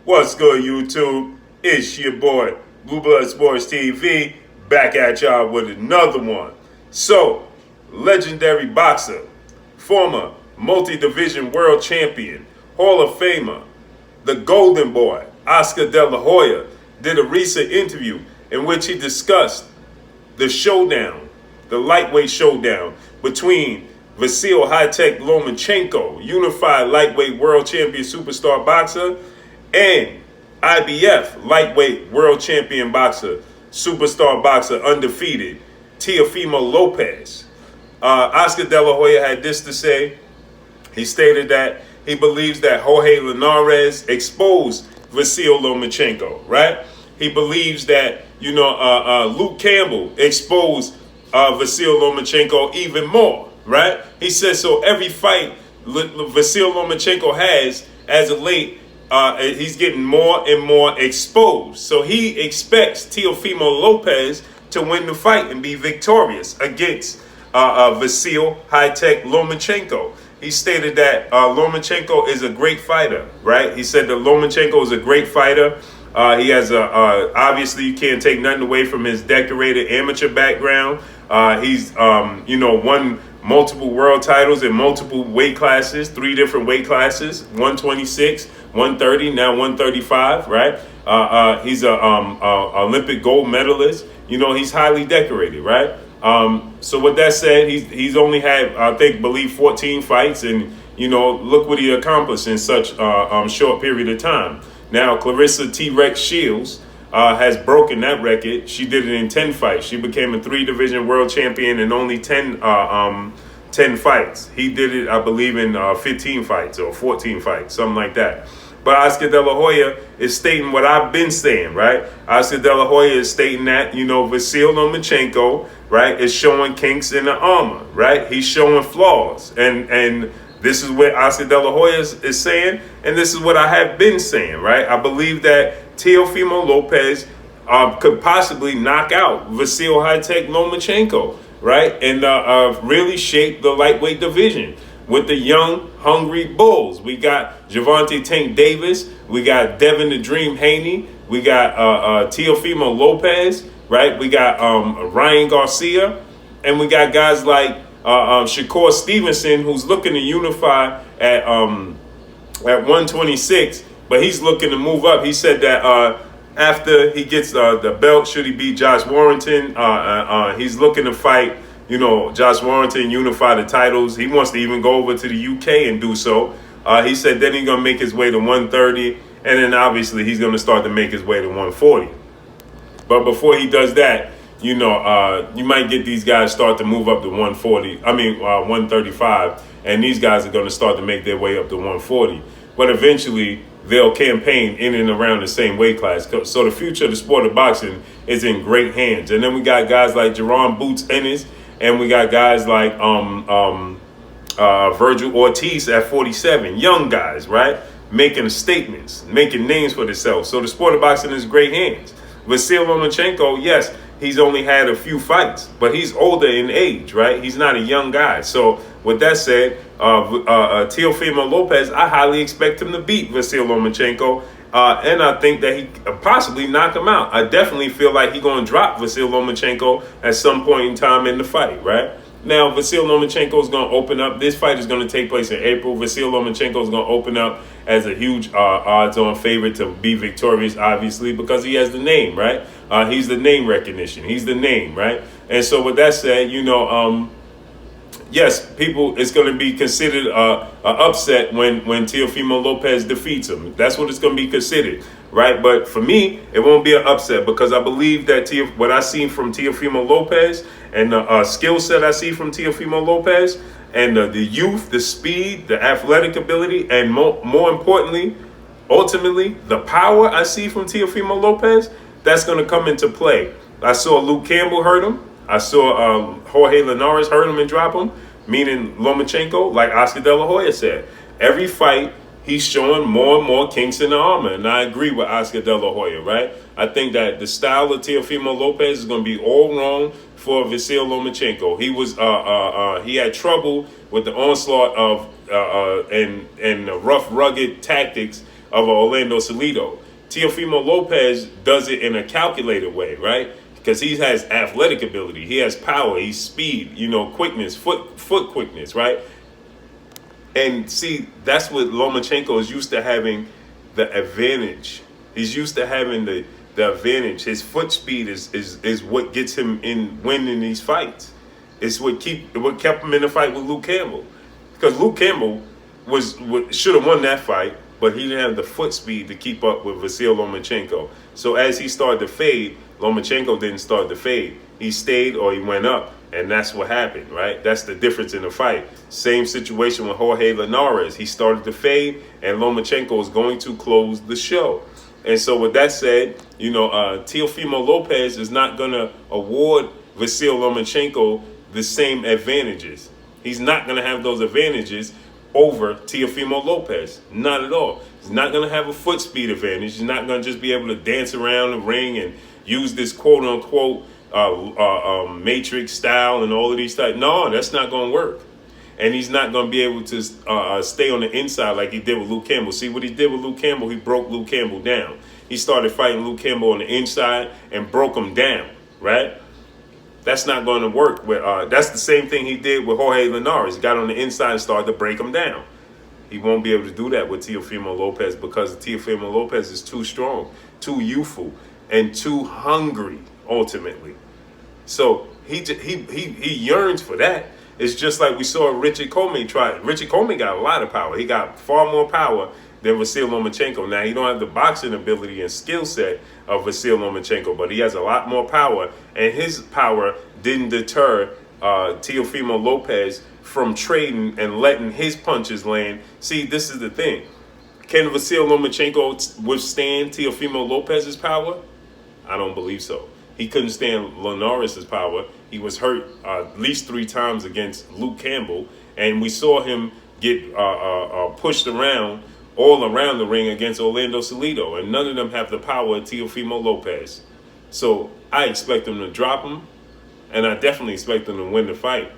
What's good, YouTube? It's your boy, Blue Blood Sports TV, back at y'all with another one. So, legendary boxer, former multi-division world champion, Hall of Famer, the Golden Boy, Oscar De La Hoya, did a recent interview in which he discussed the showdown, the lightweight showdown between Vasyl Lomachenko, unified lightweight world champion superstar boxer, and IBF lightweight world champion boxer, superstar boxer, undefeated, Teofimo Lopez. Oscar De La Hoya had this to say. He stated that he believes that Jorge Linares exposed Vasyl Lomachenko, right? He believes that, Luke Campbell exposed Vasyl Lomachenko even more, right? He says so every fight Vasyl Lomachenko has as of late, he's getting more and more exposed. So he expects Teofimo Lopez to win the fight and be victorious against Vasyl Lomachenko. He stated that Lomachenko is a great fighter, right? He said that Lomachenko is a great fighter. He has obviously you can't take nothing away from his decorated amateur background. He's won multiple world titles in multiple weight classes, 3 different weight classes, 126, 130, now 135, right? He's a Olympic gold medalist. He's highly decorated, right? So with that said, he's only had, believe 14 fights, and look what he accomplished in such a short period of time. Now Clarissa T-Rex Shields has broken that record. She did it in 10 fights. She became a 3-division world champion in only 10 fights. He did it, I believe, in 15 fights or 14 fights, something like that. But Oscar De La Hoya is stating what I've been saying, right? Oscar De La Hoya is stating that, Vasyl Lomachenko, right, is showing kinks in the armor, right? He's showing flaws. And this is what Oscar De La Hoya is saying, and this is what I have been saying, right? I believe that Teofimo Lopez could possibly knock out Vasyl Lomachenko, right? And really shape the lightweight division with the young, hungry bulls. We got Gervonta Tank Davis. We got Devin the Dream Haney. We got Teofimo Lopez, right? We got Ryan Garcia. And we got guys like Shakur Stevenson, who's looking to unify at 126, but he's looking to move up. He said that after he gets the belt, should he beat Josh Warrington, he's looking to fight Josh Warrington, unify the titles. He wants to even go over to the UK and do so. He said then he's going to make his way to 130, and then obviously he's going to start to make his way to 140. But before he does that, you might get these guys start to move up to 135, and these guys are going to start to make their way up to 140. But eventually, they'll campaign in and around the same weight class. So the future of the sport of boxing is in great hands. And then we got guys like Jerron Boots Ennis, and we got guys like Virgil Ortiz at 47, young guys, right? Making statements, making names for themselves. So the sport of boxing is in great hands. Vasyl Lomachenko, yes, he's only had a few fights, but he's older in age, right? He's not a young guy. So with that said, Teofimo Lopez, I highly expect him to beat Vasyl Lomachenko, and I think that he could possibly knock him out. I definitely feel like he's going to drop Vasyl Lomachenko at some point in time in the fight, right? Now, Vasyl Lomachenko is going to open up. This fight is going to take place in April. Vasyl Lomachenko is going to open up as a huge odds-on favorite to be victorious, obviously, because he has the name, right? He's the name recognition. He's the name, right? And so with that said, yes, it's going to be considered an upset when Teofimo Lopez defeats him. That's what it's going to be considered, right? But for me, it won't be an upset because I believe that what I see from Teofimo Lopez and the skill set I see from Teofimo Lopez and the youth, the speed, the athletic ability, and more importantly, ultimately, the power I see from Teofimo Lopez, that's going to come into play. I saw Luke Campbell hurt him. I saw Jorge Linares hurt him and drop him, meaning Lomachenko, like Oscar De La Hoya said. Every fight, he's showing more and more kinks in the armor, and I agree with Oscar De La Hoya, right? I think that the style of Teofimo Lopez is going to be all wrong for Vasyl Lomachenko. He had trouble with the onslaught of and the rough, rugged tactics of Orlando Salido. Teofimo Lopez does it in a calculated way, right? Because he has athletic ability, he has power, he's speed, quickness, foot quickness, right? And see, that's what Lomachenko is used to having the advantage. He's used to having the advantage. His foot speed is what gets him in winning these fights. It's what kept him in the fight with Luke Campbell. Because Luke Campbell should have won that fight, but he didn't have the foot speed to keep up with Vasyl Lomachenko. So as he started to fade, Lomachenko didn't start to fade. He stayed or he went up, and that's what happened, right? That's the difference in the fight. Same situation with Jorge Linares. He started to fade, and Lomachenko is going to close the show. And so with that said, Teofimo Lopez is not going to award Vasyl Lomachenko the same advantages. He's not going to have those advantages over Teofimo Lopez. Not at all. He's not going to have a foot speed advantage. He's not going to just be able to dance around the ring and use this quote-unquote matrix style and all of these types. No, that's not going to work. And he's not going to be able to stay on the inside like he did with Luke Campbell. See, what he did with Luke Campbell, he broke Luke Campbell down. He started fighting Luke Campbell on the inside and broke him down, right? That's not going to work. That's the same thing he did with Jorge Linares. He got on the inside and started to break him down. He won't be able to do that with Teofimo Lopez because Teofimo Lopez is too strong, too youthful, and too hungry, ultimately. So he yearns for that. It's just like we saw Richard Coleman try. Richard Coleman got a lot of power. He got far more power than Vasyl Lomachenko. Now, he don't have the boxing ability and skill set of Vasyl Lomachenko, but he has a lot more power, and his power didn't deter Teofimo Lopez from trading and letting his punches land. See, this is the thing. Can Vasyl Lomachenko withstand Teofimo Lopez's power? I don't believe so. He couldn't stand Linares' power. He was hurt at least 3 times against Luke Campbell, and we saw him get pushed around all around the ring against Orlando Salido, and none of them have the power of Teofimo Lopez. So I expect him to drop him, and I definitely expect him to win the fight,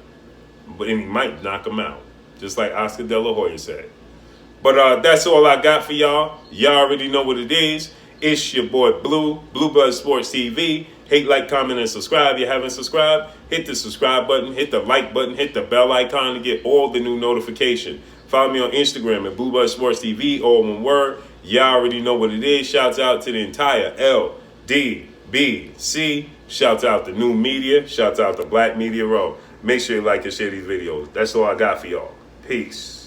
but he might knock him out, just like Oscar De La Hoya said. But that's all I got for y'all. Y'all already know what it is. It's your boy Blue Blood Sports TV. Hate, like, comment, and subscribe. If you haven't subscribed, hit the subscribe button, hit the like button, hit the bell icon to get all the new notification. Follow me on Instagram at Blood Sports TV, all one word. Y'all already know what it is. Shouts out to the entire LDBC. Shouts out to New Media. Shouts out to Black Media Row. Make sure you like and share these videos. That's all I got for y'all. Peace.